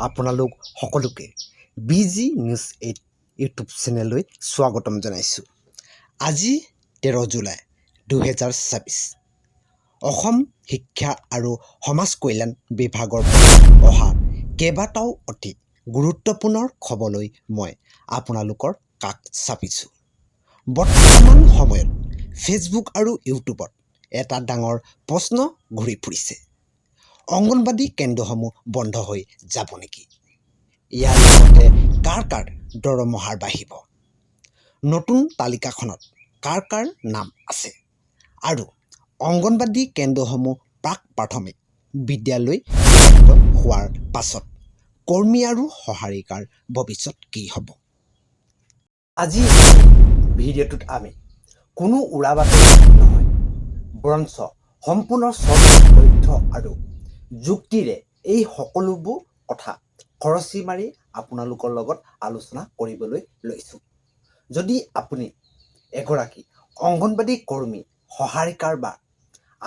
আপোনালোক সকলোকে busy news 8 YouTube চেনেললৈ স্বাগতম জনাইছোঁ। আজি 13 জুলাই 2024 অসম শিক্ষা আৰু সমাজ কল্যাণ বিভাগৰ পৰা অহা কেইবাটাও অতি গুৰুত্বপূৰ্ণ খবৰলৈ মই আপোনালোকৰ কাষ চাপিছোঁ। বৰ্তমান সময়ত ফেচবুক আৰু ইউটিউবত এটা ডাঙৰ প্ৰশ্ন ঘূৰি ফুৰিছে। অংগনবাদী কেন্দ্ৰসমূহ বন্ধ হৈ যাব নেকি? ইয়াৰ লগতে কাৰ কাৰ দৰমহাৰ বাঢ়িব? নতুন তালিকাখনত কাৰ কাৰ নাম আছে? আৰু অংগনবাদী কেন্দ্ৰসমূহ প্ৰাক-প্ৰাথমিক বিদ্যালয় পৰিণত হোৱাৰ পাছত কৰ্মী আৰু সহায়িকাৰ ভৱিষ্যত কি হ'ব? আজি ভিডিঅ'টোত আমি কোনো উৰা বাতৰি নহয়, বৰঞ্চ সম্পূৰ্ণ তথ্য আৰু যুক্তিৰে এই সকলোবোৰ কথা খৰচি মাৰি আপোনালোকৰ লগত আলোচনা কৰিবলৈ লৈছোঁ। যদি আপুনি এগৰাকী অংগনবাদী কৰ্মী, সহায়িকাৰ বা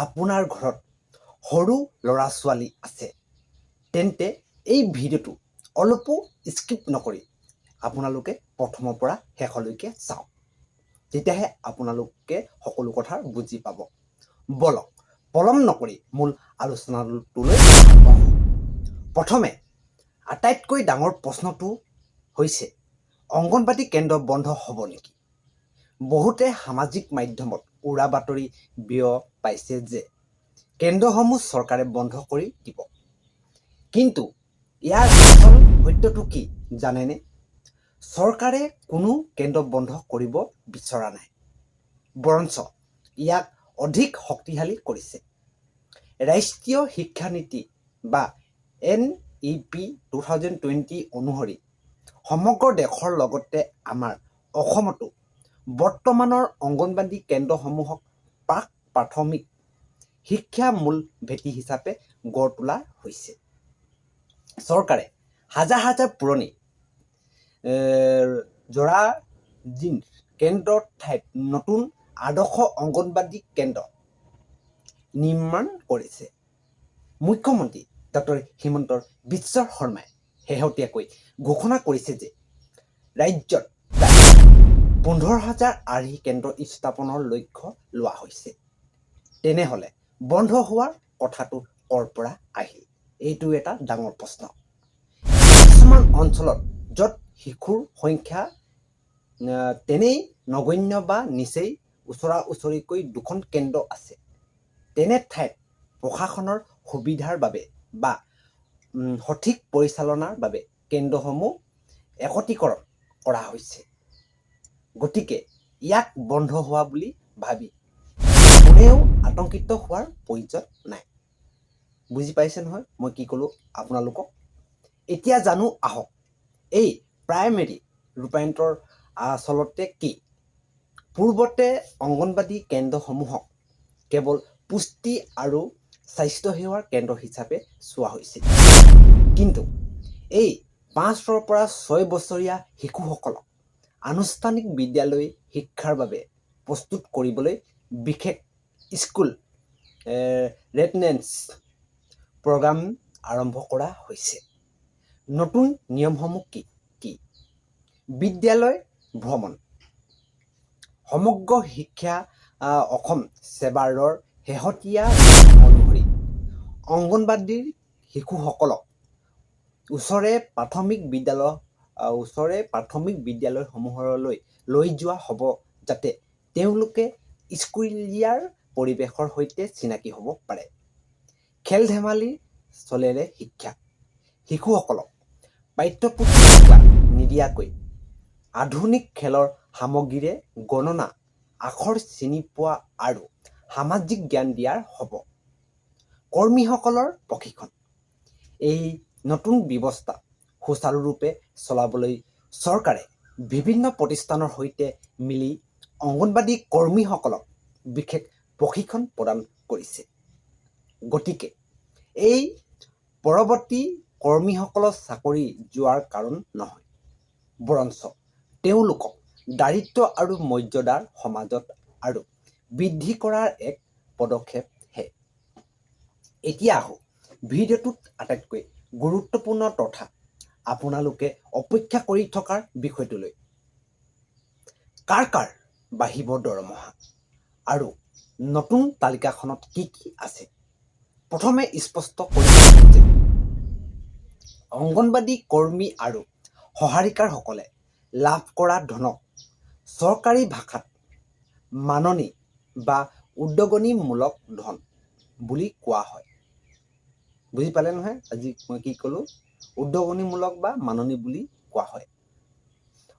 আপোনাৰ ঘৰত সৰু ল'ৰা-ছোৱালী আছে, তেন্তে এই ভিডিঅ'টো অলপো স্কিপ নকৰি আপোনালোকে প্ৰথমৰ পৰা শেষলৈকে চাওক। তেতিয়াহে আপোনালোকে সকলো কথা বুজি পাব। বলক পলম নকৰি মূল আলোচনাটোলৈ আহোঁ। প্ৰথমে আটাইতকৈ ডাঙৰ প্ৰশ্নটো হৈছে অংগনবাদী কেন্দ্ৰ বন্ধ হ'ব নেকি? বহুতে সামাজিক মাধ্যমত উৰা বাতৰি পাইছে যে কেন্দ্ৰসমূহ চৰকাৰে বন্ধ কৰি দিব। কিন্তু ইয়াৰ আচল সত্যটো কি জানেনে? চৰকাৰে কোনো কেন্দ্ৰ বন্ধ কৰিব বিচৰা নাই, বৰঞ্চ ইয়াক অধিক শক্তিশালী কৰিছে। ৰাষ্ট্ৰীয় শিক্ষা নীতি বা NEP 2020 অনুসৰি সমগ্ৰ দেশৰ লগতে আমাৰ অসমতো বৰ্তমানৰ অংগনবাদী কেন্দ্ৰসমূহক প্ৰাক-প্ৰাথমিক শিক্ষা মূল ভেটি হিচাপে গঢ় তোলা হৈছে। চৰকাৰে হাজাৰ হাজাৰ পুৰণি জৰাজীৰ্ণ কেন্দ্ৰৰ ঠাইত নতুন আদৰ্শ অংগনবাদী কেন্দ্ৰ নিৰ্মাণ কৰিছে। মুখ্যমন্ত্ৰী ডক্টৰ হিমন্ত বিশ্ব শৰ্মাই শেহতীয়াকৈ ঘোষণা কৰিছে যে ৰাজ্যত প্ৰায় 15,000 আৰ্হি কেন্দ্ৰ স্থাপনৰ লক্ষ্য লোৱা হৈছে। তেনেহ'লে বন্ধ হোৱাৰ কথাটো ক'ৰ পৰা আহিল? এইটো এটা ডাঙৰ প্ৰশ্ন। কিছুমান অঞ্চলত য'ত শিশুৰ সংখ্যা তেনেই নগণ্য বা নিচেই ওচৰা-ওচৰিকৈ 2খন কেন্দ্ৰ আছে, তেনে ঠাইত প্ৰশাসনৰ সুবিধাৰ বাবে বা সঠিক পৰিচালনাৰ বাবে কেন্দ্ৰসমূহ একত্ৰীকৰণ কৰা হৈছে। গতিকে ইয়াক বন্ধ হোৱা বুলি ভাবি কোনেও আতংকিত হোৱাৰ প্ৰয়োজন নাই। বুজি পাইছে নহয় মই কি ক'লোঁ আপোনালোকক? এতিয়া জানো আহক, এই প্ৰাইমেৰী ৰূপান্তৰ আচলতে কি? পূৰ্বতে অংগনবাদী কেন্দ্ৰসমূহক কেৱল পুষ্টি আৰু স্বাস্থ্যসেৱাৰ কেন্দ্ৰ হিচাপে চোৱা হৈছিল। কিন্তু এই 5ৰ পৰা 6 বছৰীয়া শিশুসকলক আনুষ্ঠানিক বিদ্যালয় শিক্ষাৰ বাবে প্ৰস্তুত কৰিবলৈ বিশেষ স্কুল ৰেডনেছ প্ৰগ্ৰাম আৰম্ভ কৰা হৈছে। নতুন নিয়মসমূহ কি কি? বিদ্যালয় ভ্ৰমণ। সমগ্ৰ শিক্ষা অসম সেৱাৰৰ শেহতীয়া অনুসৰি অংগনবাদীৰ শিশুসকলক ওচৰে প্ৰাথমিক বিদ্যালয়সমূহলৈ লৈ যোৱা হ'ব, যাতে তেওঁলোকে স্কুলীয়া পৰিৱেশৰ সৈতে চিনাকি হ'ব পাৰে। খেল-ধেমালিৰ চলেৰে শিক্ষা। শিশুসকলক পাঠ্যপুথি নিদিয়াকৈ আধুনিক খেলৰ সামগ্ৰীৰে গণনা, আখৰ চিনি পোৱা আৰু সামাজিক জ্ঞান দিয়াৰ হ'ব। কৰ্মীসকলৰ প্ৰশিক্ষণ। এই নতুন ব্যৱস্থা সুচাৰুৰূপে চলাবলৈ চৰকাৰে বিভিন্ন প্ৰতিষ্ঠানৰ সৈতে মিলি অংগনবাদী কৰ্মীসকলক বিশেষ প্ৰশিক্ষণ প্ৰদান কৰিছে। গতিকে এই পৰৱৰ্তী কৰ্মীসকলৰ চাকৰি যোৱাৰ কাৰণ নহয়, বৰঞ্চ তেওঁলোকক দায়িত্ব আৰু মৰ্যাদাৰ সমাজত আৰু বৃদ্ধি কৰাৰ এক পদক্ষেপহে। এতিয়া আহোঁ ভিডিঅ'টোত আটাইতকৈ গুৰুত্বপূৰ্ণ তথা আপোনালোকে অপেক্ষা কৰি থকাৰ বিষয়টোলৈ। কাৰ কাৰ বাঢ়িব দৰমহা আৰু নতুন তালিকাখনত কি কি আছে? প্ৰথমে স্পষ্ট কৰি দিছোঁ যে অংগনবাদী কৰ্মী আৰু সহাৰিকাৰসকলে লাভ কৰা ধনক চৰকাৰী ভাষাত মাননি বা উদ্যোগনীমূলক ধন বুলি কোৱা হয়। বুজি পালে নহয়? আজি মই কি ক'লোঁ? উদ্যোগনীমূলক বা মাননি বুলি কোৱা হয়।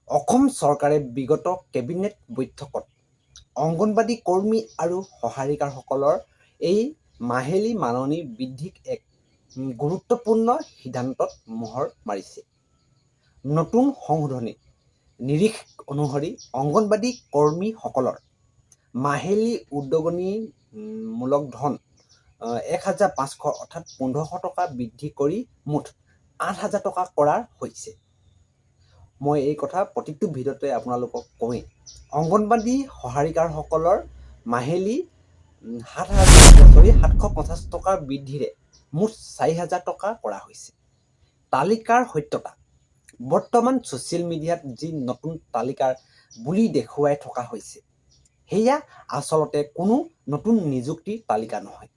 অসম চৰকাৰে বিগত কেবিনেট বৈঠকত অংগনবাদী কৰ্মী আৰু সহাৰিকাৰসকলৰ এই মাহিলী মাননি বৃদ্ধিক এক গুৰুত্বপূৰ্ণ সিদ্ধান্তত মোহৰ মাৰিছে। নতুন সংশোধনী নিৰিখ অনুসৰি অংগনবাদী কৰ্মীসকলৰ মাহিলী উদ্যোগনীমূলক ধন 1,500 অৰ্থাৎ 1,500 টকা বৃদ্ধি কৰি মুঠ 8,000 টকা কৰা হৈছে। মই এই কথা প্ৰতিটো ভিডিঅ'তে আপোনালোকক কওঁৱেই। অংগনবাদী সহাৰিকাৰসকলৰ মাহিলী 750 টকা বৃদ্ধিৰে মুঠ 4,000 টকা কৰা হৈছে। তালিকাৰ সত্যতা বৰ্তমান ছ'চিয়েল মিডিয়াত যি নতুন তালিকাৰ বুলি দেখুৱাই থকা হৈছে, সেয়া আচলতে কোনো নতুন নিযুক্তিৰ তালিকা নহয়।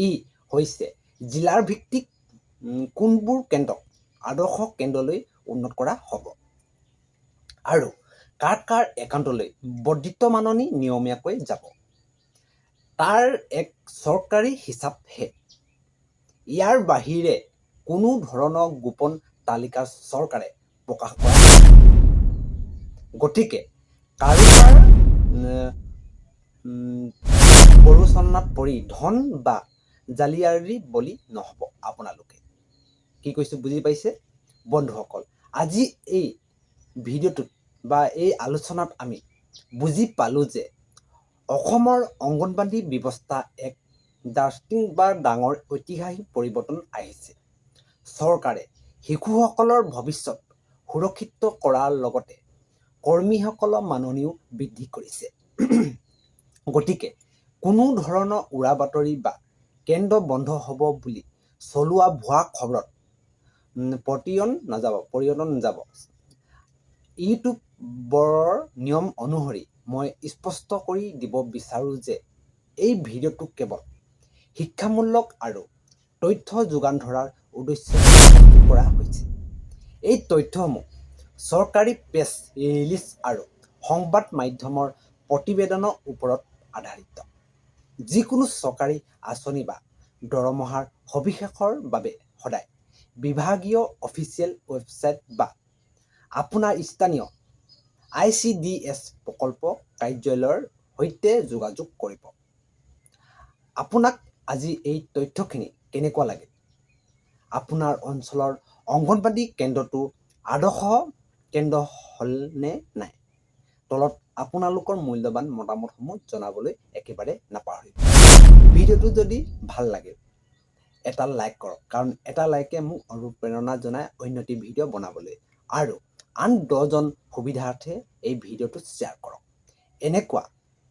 ই হৈছে জিলাৰ ভিত্তিক কোনবোৰ কেন্দ্ৰক আদৰ্শ কেন্দ্ৰলৈ উন্নত কৰা হ'ব আৰু কাৰ কাৰ একাউণ্টলৈ বৰ্ধিত মাননি নিয়মীয়াকৈ যাব, তাৰ এক চৰকাৰী হিচাপহে। ইয়াৰ বাহিৰে কোনো ধৰণৰ গোপন তালিকা চৰকাৰে প্ৰকাশ কৰা নাই। গতিকে কাৰোবাৰ প্ৰৰোচনাত পৰি ধন বা জালিয়াতিৰ বলি নহ'ব আপোনালোকে। কি কৈছোঁ বুজি পাইছে? বন্ধুসকল, আজি এই ভিডিঅ'টোত বা এই আলোচনাত আমি বুজি পালোঁ যে অসমৰ অংগনবাদী ব্যৱস্থা এক ড্ৰাষ্টিক বা ডাঙৰ ঐতিহাসিক পৰিৱৰ্তন আহিছে। চৰকাৰে শিশুসকলৰ ভৱিষ্যত সুৰক্ষিত কৰাৰ লগতে কৰ্মীসকলৰ মাননিও বৃদ্ধি কৰিছে। গতিকে কোনো ধৰণৰ উৰা বাতৰি বা কেন্দ্ৰ বন্ধ হ'ব বুলি চলোৱা ভুৱা খবৰত পৰিয়ন নাযাব। ইউটিউবৰ নিয়ম অনুসৰি মই স্পষ্ট কৰি দিব বিচাৰোঁ যে এই ভিডিঅ'টো কেৱল শিক্ষামূলক আৰু তথ্য যোগান ধৰাৰ উদ্দেশ্যে প্ৰস্তুত কৰা হৈছে। এই তথ্যসমূহ চৰকাৰী প্ৰেছ ৰিলিজ আৰু সংবাদ মাধ্যমৰ প্ৰতিবেদনৰ ওপৰত আধাৰিত। যিকোনো চৰকাৰী আঁচনি বা দৰমহাৰ সবিশেষৰ বাবে সদায় বিভাগীয় অফিচিয়েল ৱেবছাইট বা আপোনাৰ স্থানীয় ICDS প্ৰকল্প কাৰ্যালয়ৰ সৈতে যোগাযোগ কৰিব। আপোনাক আজি এই তথ্যখিনি কেনেকুৱা লাগিল? আপোনাৰ অঞ্চলৰ অংগনবাদী কেন্দ্ৰটো আদৰ্শ কেন্দ্ৰ হ'লনে নাই? তলত আপোনালোকৰ মূল্যৱান মতামতসমূহ জনাবলৈ একেবাৰে নাপাহৰিব। ভিডিঅ'টো যদি ভাল লাগে এটা লাইক কৰক, কাৰণ এটা লাইকে মোক অনুপ্ৰেৰণা জনায় অন্য এটি ভিডিঅ' বনাবলৈ। আৰু আন 10জন সুবিধাৰ্থে এই ভিডিঅ'টো শ্বেয়াৰ কৰক। এনেকুৱা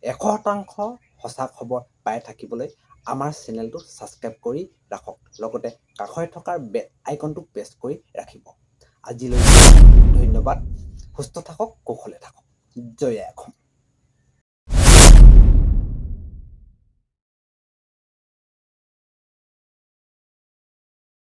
100% সঁচা খবৰ পাই থাকিবলৈ আমাৰ চেনেলটো ছাবস্ক্ৰাইব কৰি ৰাখক, লগতে কাষতে থকা বেল আইকনটো প্ৰেছ কৰি ৰাখিব। আজিলৈ ধন্যবাদ। সুস্থ থাকক, কুশলে থাকক। জয় আই অসম।